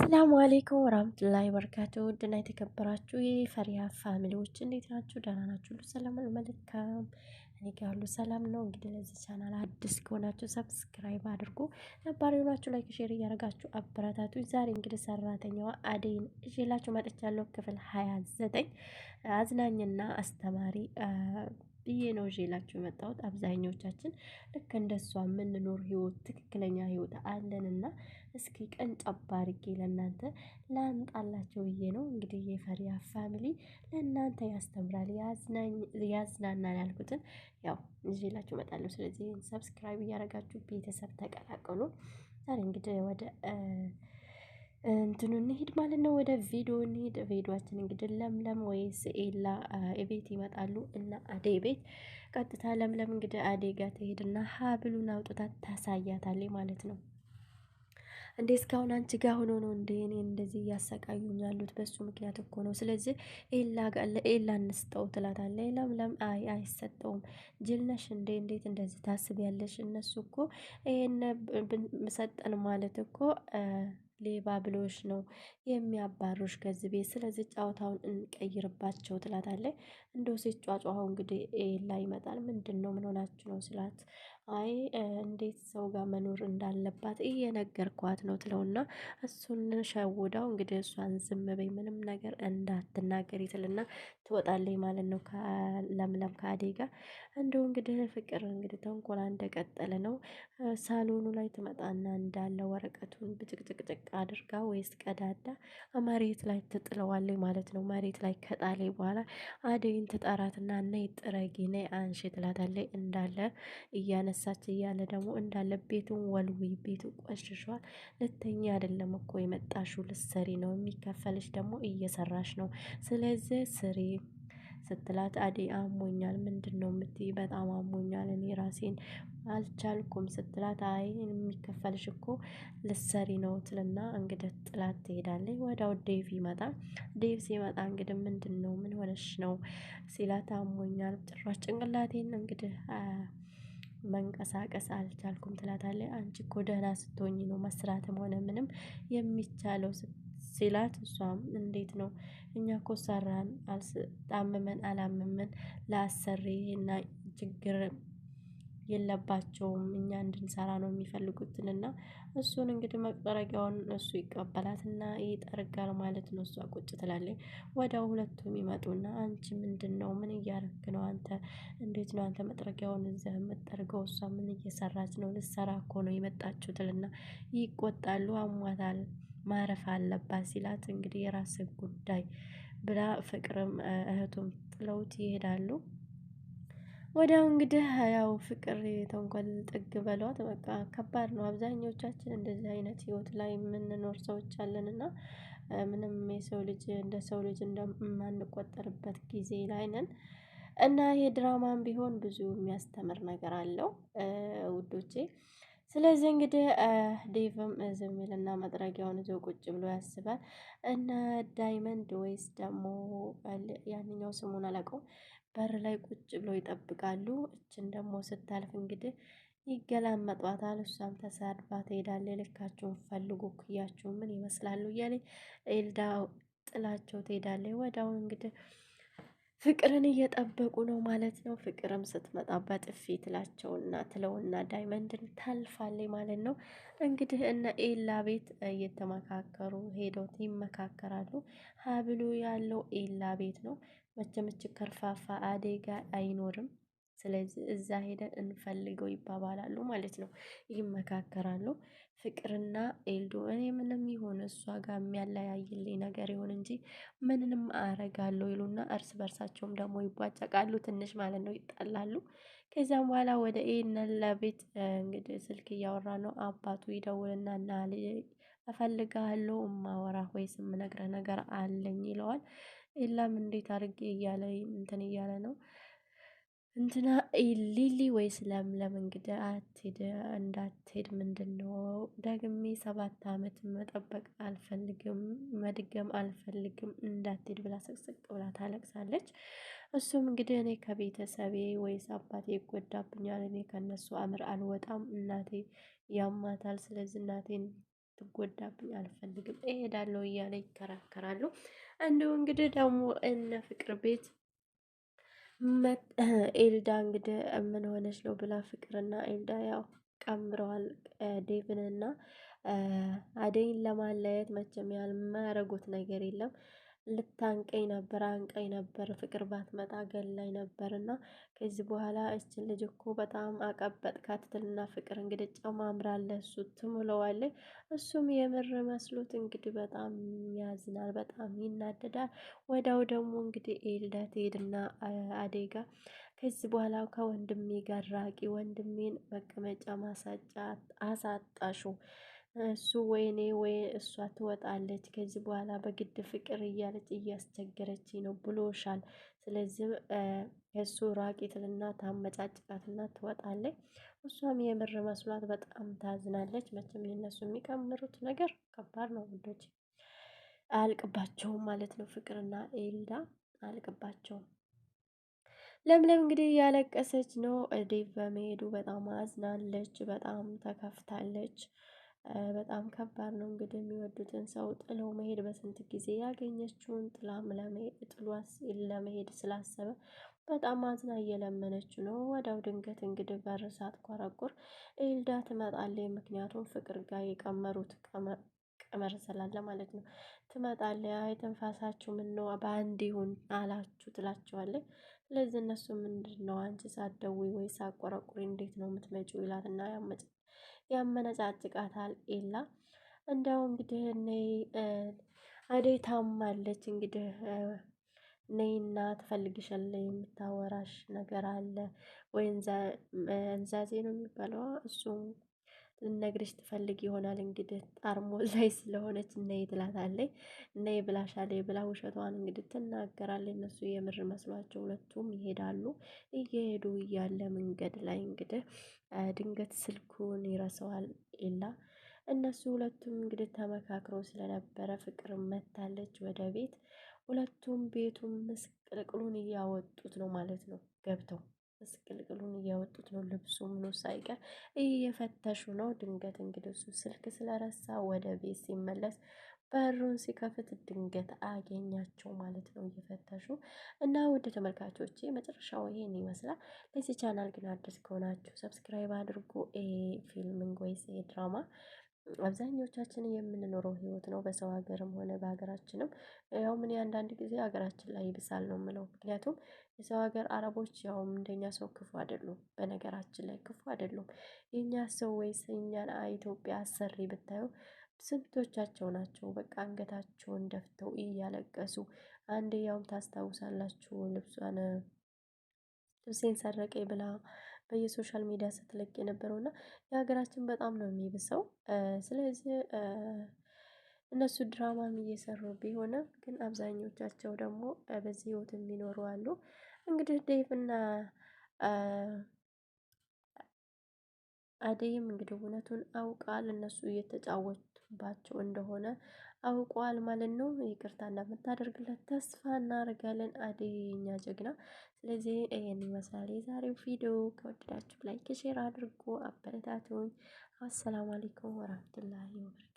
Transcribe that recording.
ሰላም አለይኩም ወራህመቱላሂ ወበረካቱህ። ውድና የተከበራችሁ የፈሪሃ ፋሚሊዎች እንዴት ናችሁ? ደህና ናችሁ? ሁሉ ሰላም መልካም። እኔ ጋር ሁሉ ሰላም ነው። እንግዲህ ለዚህ ቻናል አዲስ ከሆናችሁ ሰብስክራይብ አድርጉ፣ ነባር የሆናችሁ ላይክ፣ ሼር እያደረጋችሁ አበረታቱ። ዛሬ እንግዲህ ሰራተኛዋ አደይን ይዤላችሁ መጥቻለሁ። ክፍል 29 አዝናኝና አስተማሪ ብዬ ነው ይዤላችሁ የመጣሁት። አብዛኞቻችን ልክ እንደሷ የምንኖር ህይወት ትክክለኛ ህይወት አለንና እስኪ ቀን ጨባ አድርጌ ለእናንተ ላምጣላቸው ብዬ ነው። እንግዲህ የፈሪሃ ፋሚሊ ለእናንተ ያስተምራል፣ ያዝናናል ያልኩትን ያው ይዤላችሁ እመጣለሁ። ስለዚህ ሰብስክራይብ እያደረጋችሁ ቤተሰብ ተቀላቀሉ። ዛሬ እንግዲህ ወደ እንትኑ እንሂድ ማለት ነው። ወደ ቪዲዮ እንሂድ። ቪዲዮአችን እንግዲህ ለምለም ወይስ ኤላ ቤት ይመጣሉ እና አደይ ቤት ቀጥታ ለምለም እንግዲህ አደይ ጋር ትሄድና ሀብሉን አውጥታ ታሳያታለች ማለት ነው። እንዴ እስካሁን አንቺ ጋር ሆኖ ነው እንዴ እኔ እንደዚህ እያሰቃዩኝ ያሉት? በሱ ምክንያት እኮ ነው። ስለዚህ ኤላ እንስጠው ትላታለች። ለምለም አይ አይሰጠውም፣ ጅልነሽ እንዴ እንዴት እንደዚህ ታስቢያለሽ? እነሱ እኮ ይሄን ሰጠን ማለት እኮ ሌባ ብሎሽ ነው የሚያባሩሽ ከዚህ ቤት። ስለዚህ ጨዋታውን እንቀይርባቸው ትላታለች። እንደው ሲጫጫኸው እንግዲህ ኤላ ይመጣል። ምንድን ነው ምን ሆናችሁ ነው ስላት፣ አይ እንዴት ሰው ጋር መኖር እንዳለባት እየነገርኳት ነው ትለውና እሱን ሸውዳው እንግዲህ እሷን ዝም በይ ምንም ነገር እንዳትናገሪ ትልና ትወጣለች ማለት ነው። ከለምለም ከአደይ ጋር እንደው እንግዲህ ፍቅር እንግዲህ ተንኮላ እንደቀጠለ ነው። ሳሎኑ ላይ ትመጣና እንዳለ ወረቀቱን ብጭቅጭቅጭቅ አድርጋ ወይስ ቀዳዳ መሬት ላይ ትጥለዋለች ማለት ነው። መሬት ላይ ከጣሌ በኋላ አደይን ትጠራትና ነይ ጥረጊ ነይ አንሺ ትላታለች። እንዳለ እያነሳች እያለ ደግሞ እንዳለ ቤቱን ወልዊ ቤቱ ቆሽሿል። ልተኛ አይደለም እኮ የመጣሽው ልትሰሪ ነው፣ የሚከፈልሽ ደግሞ እየሰራሽ ነው። ስለዚህ ስሪ ስትላት አደይ አሞኛል፣ ምንድን ነው የምትይ? በጣም አሞኛል እኔ ራሴን አልቻልኩም ስትላት፣ አይ የሚከፈልሽ እኮ ልትሰሪ ነው ትልና እንግዲህ ጥላት ትሄዳለች። ወዲያው ዴቭ ይመጣል። ዴቭ ሲመጣ እንግዲህ ምንድን ነው ምን ሆነሽ ነው ሲላት፣ አሞኛል ጭራሽ ጭንቅላቴን እንግዲህ መንቀሳቀስ አልቻልኩም ትላታለች። አንቺ እኮ ደህና ስትሆኝ ነው መስራትም ሆነ ምንም የሚቻለው ሲላት፣ እሷም እንዴት ነው እኛ እኮ ሰራን ጣምመን አላመመን ለአሰሪ እና ችግር የለባቸውም እኛ እንድንሰራ ነው የሚፈልጉትንና እሱን እንግዲህ መጥረጊያውን እሱ ይቀበላትና ይጠርጋል ማለት ነው። እሷ ቁጭ ትላለች። ወዲያው ሁለቱም ይመጡና አንቺ ምንድን ነው ምን እያረክ ነው አንተ? እንዴት ነው አንተ መጥረጊያውን እዚህ የምትጠርገው? እሷ ምን እየሰራች ነው? ልትሰራ እኮ ነው የመጣችው ትልና ይቆጣሉ። አሟታል ማረፍ አለባት ሲላት እንግዲህ የራስህ ጉዳይ ብላ ፍቅርም እህቱም ጥለውት ይሄዳሉ። ወዲያው እንግዲህ ያው ፍቅር የተንኮል ጥግ በሏት። በቃ ከባድ ነው። አብዛኞቻችን እንደዚህ አይነት ህይወት ላይ የምንኖር ሰዎች አለን እና ምንም የሰው ልጅ እንደ ሰው ልጅ እንደማንቆጠርበት ጊዜ ላይ ነን እና ይሄ ድራማም ቢሆን ብዙ የሚያስተምር ነገር አለው ውዶቼ። ስለዚህ እንግዲህ ዴቭም ዝም ይልና መጥረጊያውን ይዞ ቁጭ ብሎ ያስባል። እና ዳይመንድ ወይስ ደግሞ ያንኛው ስሙን አላውቀውም በር ላይ ቁጭ ብሎ ይጠብቃሉ። እችን ደግሞ ስታልፍ እንግዲህ ይገላመጧታል። እሷም ተሳድባ ትሄዳለች። ልካቸውን ፈልጉ እኩያቸው ምን ይመስላሉ እያለች ኤልዳ ጥላቸው ትሄዳለች። ወዲያው እንግዲህ ፍቅርን እየጠበቁ ነው ማለት ነው። ፍቅርም ስትመጣ በጥፊ ትለውና ዳይመንድን ታልፋለች ማለት ነው። እንግዲህ እነ ኤላ ቤት እየተመካከሩ ሄደው ይመካከራሉ። ሀብሉ ያለው ኤላ ቤት ነው። መቼም ከርፋፋ አደይ ጋር አይኖርም። ስለዚህ እዛ ሄደን እንፈልገው ይባባላሉ ማለት ነው። ይመካከራሉ። ፍቅርና ኤልዱ እኔ ምንም ይሁን እሷ ጋር የሚያለያይልኝ ነገር ይሁን እንጂ ምንንም አረጋለሁ ይሉና እርስ በርሳቸውም ደግሞ ይቧጨቃሉ ትንሽ ማለት ነው፣ ይጣላሉ። ከዚያም በኋላ ወደ ኤነላ ቤት እንግዲህ ስልክ እያወራ ነው። አባቱ ይደውልና እና እፈልግሃለሁ እማወራ ወይስ የምነግርህ ነገር አለኝ ይለዋል። ኤላም እንዴት አድርጌ እያለ እንትን እያለ ነው እንትና ሊሊ ወይስ ለምለም እንግዲህ እንዳትሄድ ምንድን ነው ደግሜ 7 ዓመት መጠበቅ አልፈልግም መድገም አልፈልግም እንዳትሄድ ብላ ስቅስቅ ብላ ታለቅሳለች። እሱም እንግዲህ እኔ ከቤተሰቤ ወይስ አባቴ ይጎዳብኛል፣ እኔ ከነሱ አምር አልወጣም፣ እናቴ ያማታል፣ ስለዚህ እናቴን እንድትጎዳብኝ አልፈልግም እሄዳለሁ እያለ ይከራከራሉ። እንዲሁ እንግዲህ ደግሞ እነ ፍቅር ቤት ኤልዳ እንግዲህ ምን ሆነች ነው ብላ ፍቅርና ኤልዳ ያው ቀምረዋል ዴቭንና አደይን ለማለየት መቼም ያልማያረጉት ነገር የለም። ልታንቀኝ ነበር አንቀኝ ነበር ፍቅር ባትመጣ ገላኝ ነበር እና ከዚህ በኋላ እችን ልጅ እኮ በጣም አቀበጥካት ትልና ፍቅር እንግዲህ ጨማምራለህ እሱ ትምለዋለች። እሱም የምር መስሎት እንግዲህ በጣም ያዝናል፣ በጣም ይናደዳል። ወዲያው ደግሞ እንግዲህ ኤልዳ ትሄድና አደይ ጋር ከዚህ በኋላ ከወንድሜ ጋር ራቂ፣ ወንድሜን መቀመጫ ማሳጫ አሳጣሹ፣ እሱ ወይኔ ወይ እሷ ትወጣለች፣ ከዚህ በኋላ በግድ ፍቅር እያለች እያስቸገረች ነው ብሎሻል። ስለዚህ እሱ ራቂ ትልና ታመጫጭቃትና ትወጣለች። እሷም የምር መስሏት በጣም ታዝናለች። መቼም የነሱ የሚቀምሩት ነገር ከባድ ነው ውዶች፣ አያልቅባቸውም ማለት ነው። ፍቅርና ኤልዳ አያልቅባቸውም። ለምለም እንግዲህ እያለቀሰች ነው። ዴቭ በመሄዱ በጣም አዝናለች፣ በጣም ተከፍታለች። በጣም ከባድ ነው እንግዲህ የሚወዱትን ሰው ጥለው መሄድ። በስንት ጊዜ ያገኘችውን ጥላም ለመሄድ ስላሰበ በጣም አዝና እየለመነች ነው። ወዲያው ድንገት እንግዲህ በር ሳትቆረቁር ኤልዳ ትመጣለች። ምክንያቱም ፍቅር ጋር የቀመሩት ቀመር ስላለ ማለት ነው። ትመጣለች። አይ ትንፋሳችሁ ምን ነው በአንድ ይሁን አላችሁ ትላቸዋለች። ስለዚህ እነሱ ምንድን ነው አንቺ ሳትደውይ ወይ ሳትቆረቁሪ እንዴት ነው የምትመጪው? ይላትና ያመነጫጭቃታል ኤላ። እንዲያው እንግዲህ አደይ ታማለች። እንግዲህ ነይና ትፈልግሻለች፣ የምታወራሽ ነገር አለ ወይ እንዛዜ ነው የሚባለው እሱ ልነግርሽ ትፈልግ ይሆናል። እንግዲህ ጠርሙዝ ላይ ስለሆነች ነይ ትላታለች። ነይ ብላሻለች ብላ ውሸቷን እንግዲህ ትናገራለች። እነሱ የምር መስሏቸው ሁለቱም ይሄዳሉ። እየሄዱ እያለ መንገድ ላይ እንግዲህ ድንገት ስልኩን ይረሳዋል ኤላ። እነሱ ሁለቱም እንግዲህ ተመካክረው ስለነበረ ፍቅር መታለች ወደ ቤት። ሁለቱም ቤቱን ምስቅልቅሉን እያወጡት ነው ማለት ነው። ገብተው ምስቅልቅሉን እያወጡት ነው። ልብሱ ምኑ ሳይቀር እየፈተሹ ነው። ድንገት እንግዲህ እሱ ስልክ ስለረሳ ወደ ቤት ሲመለስ በሩን ሲከፍት ድንገት አገኛቸው ማለት ነው እየፈተሹ። እና ውድ ተመልካቾቼ መጨረሻው ይሄን ይመስላል። ለዚህ ቻናል ግን አዲስ ከሆናችሁ ሰብስክራይብ አድርጉ። ፊልም ወይስ ድራማ አብዛኞቻችን የምንኖረው ህይወት ነው፣ በሰው ሀገርም ሆነ በሀገራችንም። ያው ምን አንዳንድ ጊዜ ሀገራችን ላይ ይብሳል ነው የምለው። ምክንያቱም የሰው ሀገር አረቦች ያውም እንደኛ ሰው ክፉ አይደሉም። በነገራችን ላይ ክፉ አይደሉም። የኛ ሰው ወይስ የኛን ኢትዮጵያ አሰሪ ብታዩ ስንቶቻቸው ናቸው በቃ አንገታቸውን ደፍተው እያለቀሱ። አንድ ያውም ታስታውሳላችሁ ልብሴን ሰረቀኝ ብላ በየሶሻል ሚዲያ ስትለቅ የነበረው እና የሀገራችን በጣም ነው የሚብሰው። ስለዚህ እነሱ ድራማም እየሰሩ ቢሆንም ግን አብዛኞቻቸው ደግሞ በዚህ ህይወት የሚኖሩ አሉ። እንግዲህ ዴቭ እና አደይም እንግዲህ እውነቱን አውቃል፣ እነሱ እየተጫወቱባቸው እንደሆነ አውቋል ማለት ነው። ይቅርታ እንደምታደርግለት ተስፋ እናደርጋለን አደይ የኛ ጀግና። ስለዚህ ይሄን ይመስላል የዛሬው ቪዲዮ። ከወደዳችሁ ላይክ ሼር አድርጎ አበረታቱኝ። አሰላሙ አለይኩም ወራህመቱላሂ ወበረካቱ።